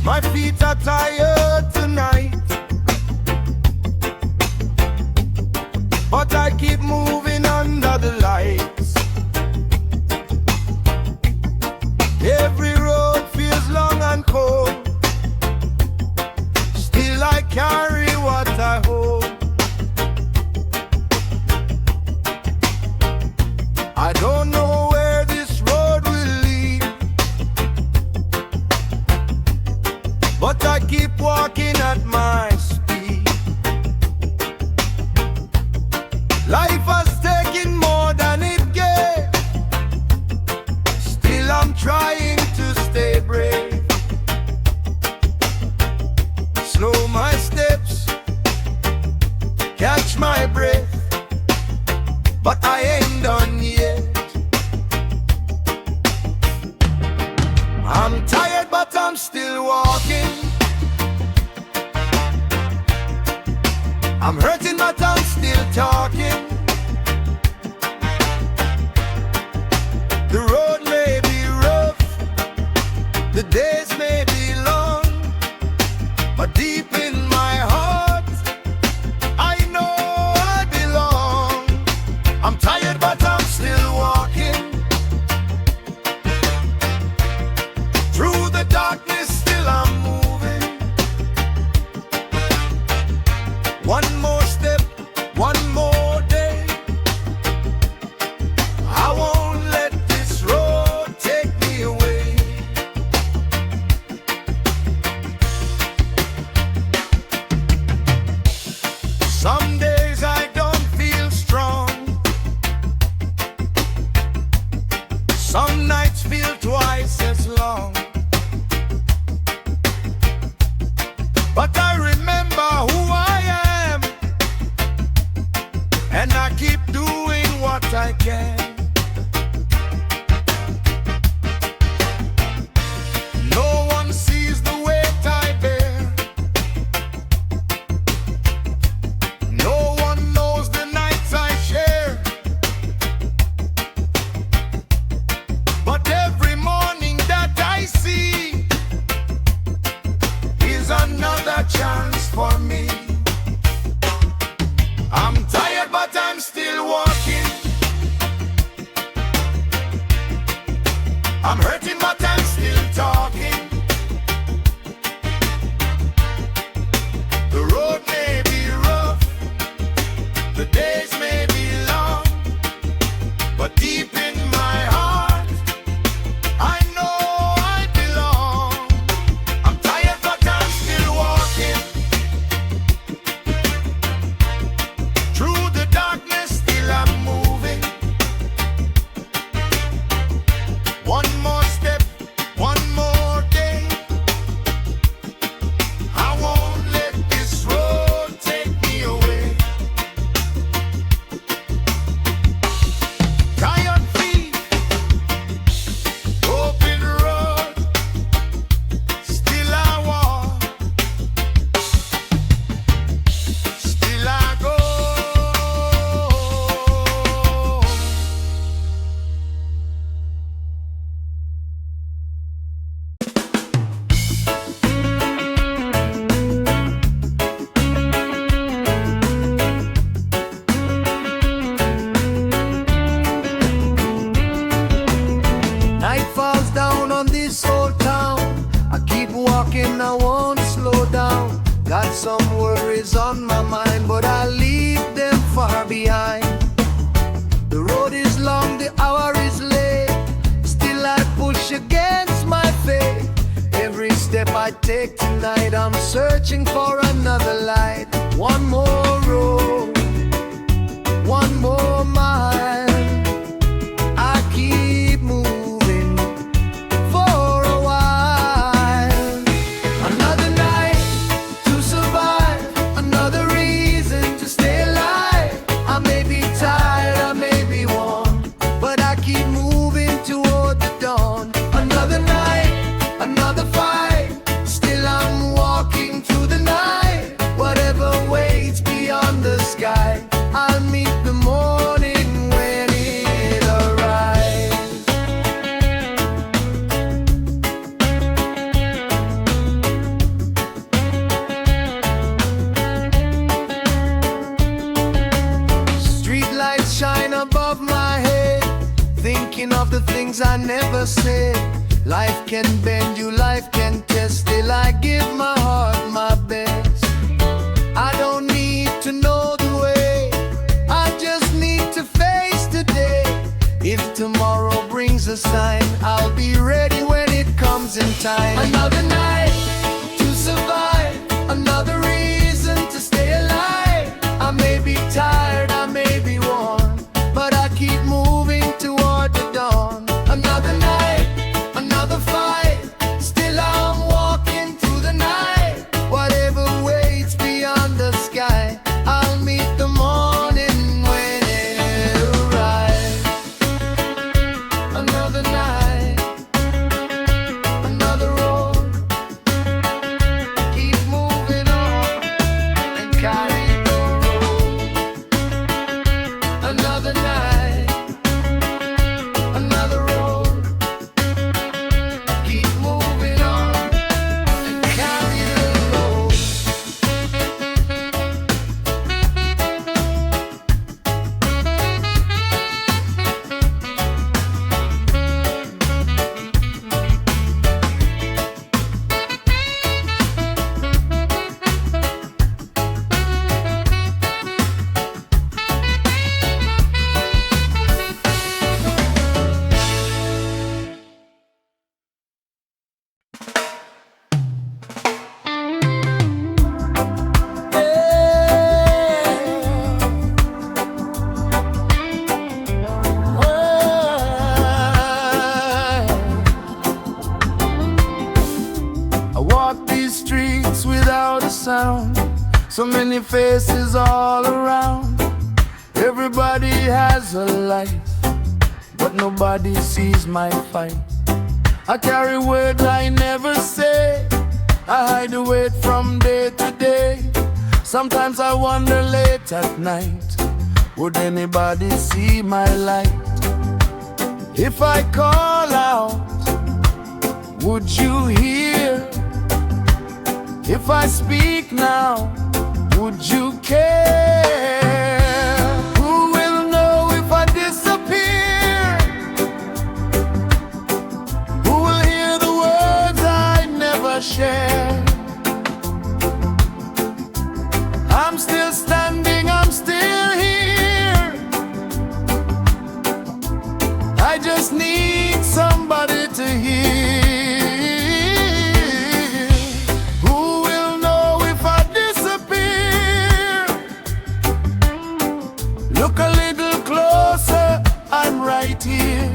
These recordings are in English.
My feet are tired tonight, but I keep moving under the lights. Every road feels long and cold, still I carry what I hold. I don't know where this road will lead, but I keep walking at my speed. Life has taken more than it gave, still I'm trying to stay brave. Slow my steps, catch my breath, but I ain't done yet. I'm tired but I'm still walking. I'm hurting but I'm still talking. The road may be rough, the days may be long, but deep in my heart I know I belong. I'm tired but I'm still walking. Through the darkness still I'm moving. One more step, one more day. I won't let this road take me away. Some days I don't feel strong, some nights feel twice as long, but I remember who I am, and I keep doing what I can. No one sees the weight I bear, no one knows the nights I share, but every morning that I see is another chance for me. I'm tired but I'm still walking. I'm hurting but I'm still talking. The road may be rough, the days may be long, but deep in my heart I know I belong. I'm tired but I'm still walking. Through the darkness still I'm moving. One more step, one more day. I won't let this road take me away. Tired feet, open road, still I walk, still I go. Night falls down on this old town. I keep walking, I won't slow down. Got some worries on my mind, but I leave them far behind. The road is long, the hour is late, still I push against my fate. Every step I take tonight, I'm searching for another light. One more road, one more mile. I keep moving for a while. Another night to survive, another reason to stay alive. I may be tired, I may be worn, but I keep moving toward the dawn. Another night, another fight, still I'm walking through the night. Whatever waits beyond the sky, I'll meet the morning. things I never said. Life can bend you, life can test. Still I give my heart my best. I don't need to know the way, I just need to face today. If tomorrow brings a sign, I'll be ready when it comes in time. Another night to survive, another reason to stay alive. I may be tired, I may be worn, but I keep moving toward the dawn. Another night, another fight, still I'm walking through the night. Whatever waits beyond the sky, I'll meet the morning when it arrives. Another night, another road, keep moving on and carry the road. Another night, another road, keep moving on and carry the load. I walk these streets without a sound. So many faces all around. Everybody has a life, but nobody sees my fight. I carry words I never say, I hide the weight from day to day. Sometimes I wonder late at night, would anybody see my light? If I call out, would you hear? If I speak now, would you care? Who will know if I disappear? Who will hear the words I never share? I'm still standing, I'm still here. I just need somebody to hear. Who will know if I disappear? Look a little closer, I'm right here.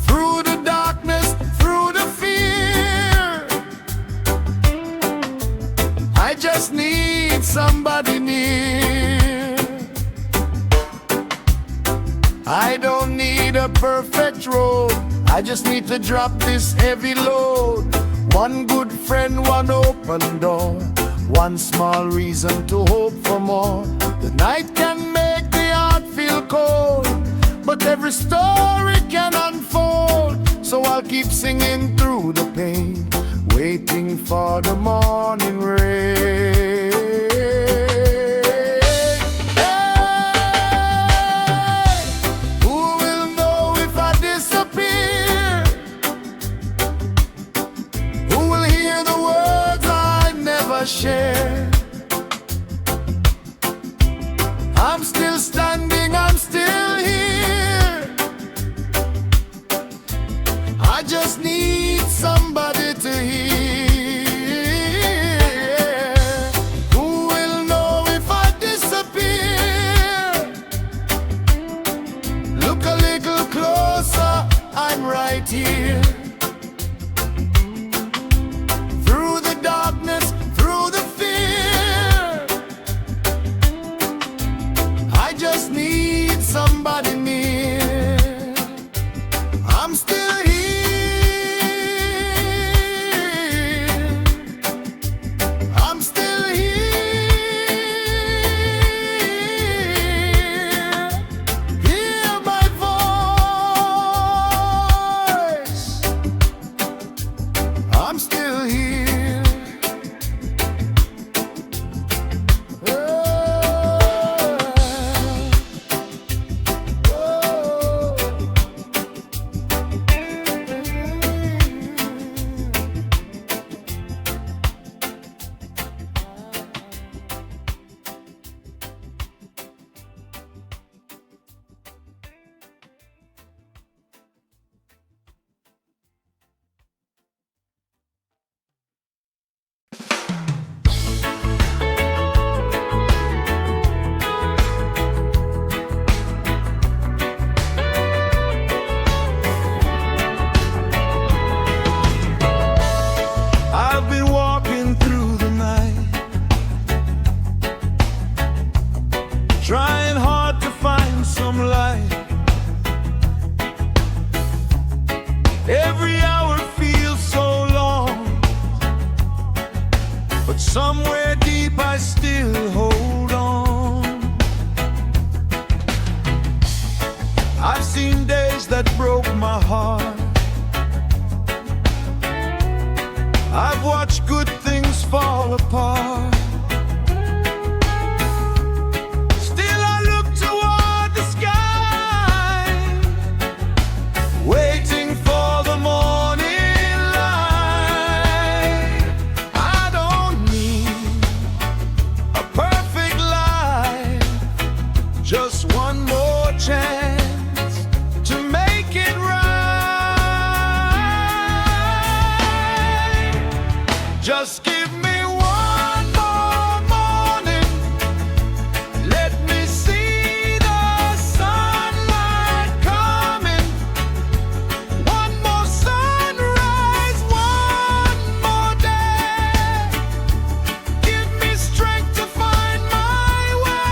Through the darkness, through the fear, I just need somebody near. I don't need a perfect road, I just need to drop this heavy load. One good friend, one open door, one small reason to hope for more. The night can make the heart feel cold, but every story can unfold. So I'll keep singing through the pain, waiting for the morning rain. Hey, who will know if I disappear? Who will hear the words I never share? I'm still standing, I'm still here. I just need somebody to hear. Who will know if I disappear? Look a little closer, I'm right here. Through the darkness, through the fear, Somewhere deep I still hold on. I've seen days that broke my heart. I've watched good things fall apart. Still I look toward the sky, waiting for the morning light. I don't need a perfect life, just one more chance to make it right. Just give me one more morning, let me see the sunlight coming. One more sunrise, one more day. Give me strength to find my way.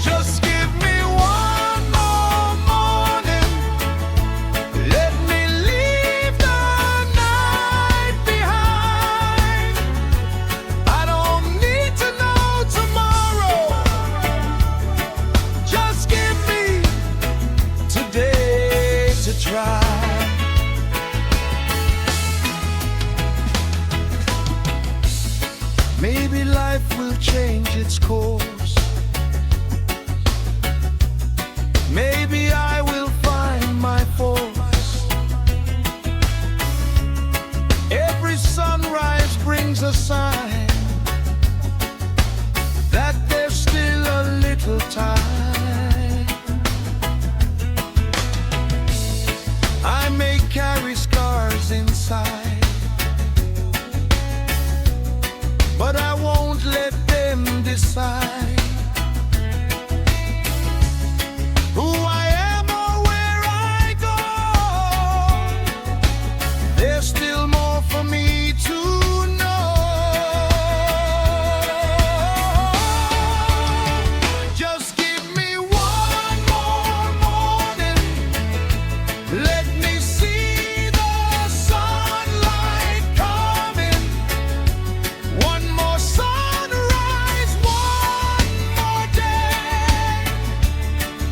Just give me one more morning, let me leave the night behind. I don't need to know tomorrow, just give me today to try. Maybe life will change its course. Maybe I will find my force. Every sunrise brings a sign that there's still a little time. I may carry scars inside, but I won't let them decide who I am or where I go. There's still more for me to know. Just give me one more morning, let me see the sunlight coming. One more sunrise, one more day.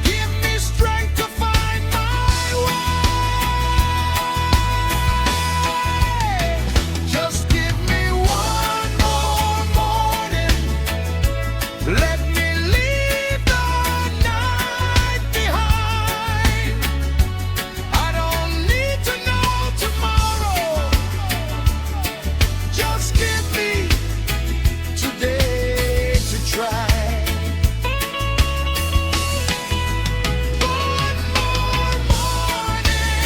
Give me strength to find my way. Just give me one more morning, let me leave the night behind. I don't need to know tomorrow, just give me today to try. One more morning,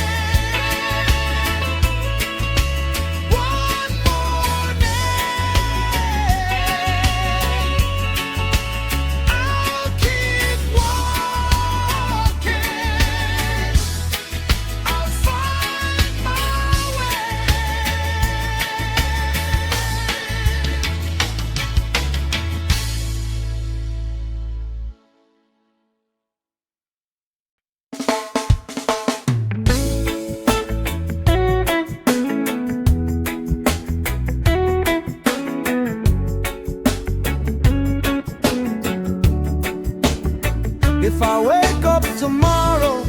one more day. I'll keep walking, I'll find my way. If I wake up tomorrow,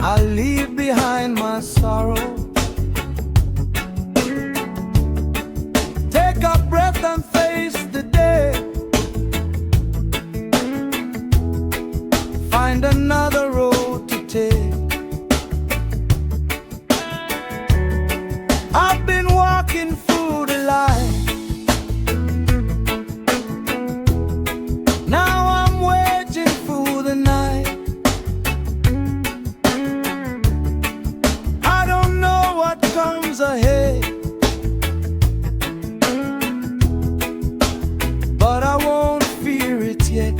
I'll leave behind my sorrow. Take a breath and face the day. Find another road to take. I've been walking through the light. Now I'm waiting for the night. I don't know what comes ahead, but I won't fear it yet.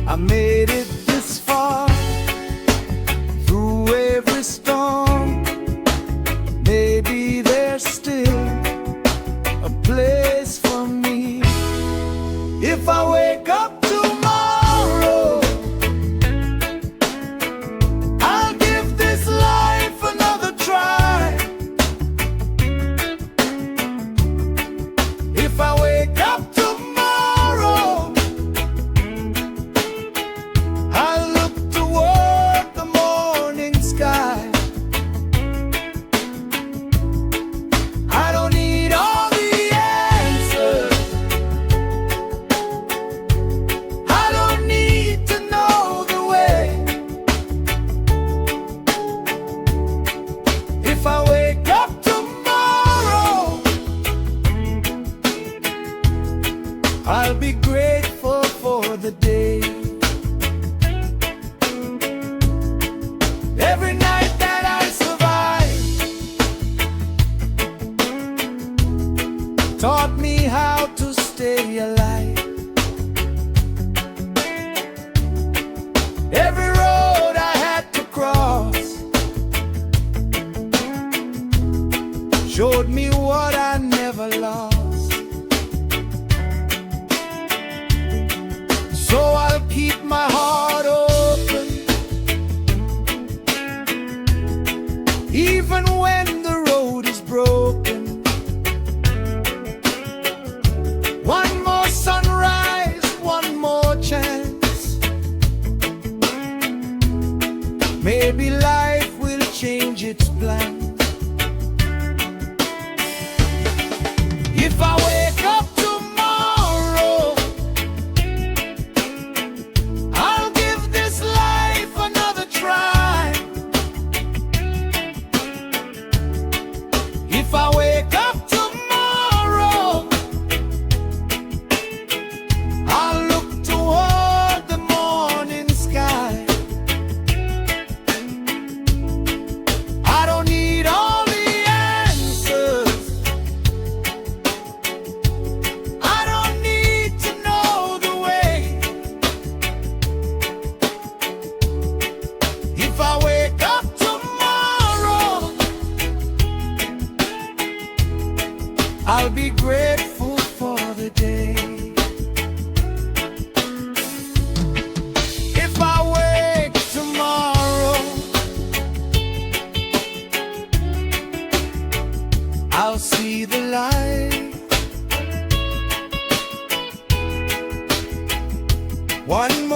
I made it this far through every storm. Maybe there's still a place for me. If I wake up tomorrow, the day. Every night that I survived taught me how to stay alive. Every road I had to cross showed me what I never lost. So I'll keep my heart open, even when the road is broken. One more sunrise, one more chance. Maybe life will change its plan. If I wake up tomorrow, I'll give this life another try. If I wake up tomorrow, I'll look toward the morning sky. I don't need all the answers, I don't need to know the way. If I wake up tomorrow, I'll be grateful for the day. If I wake tomorrow, I'll see the light. One more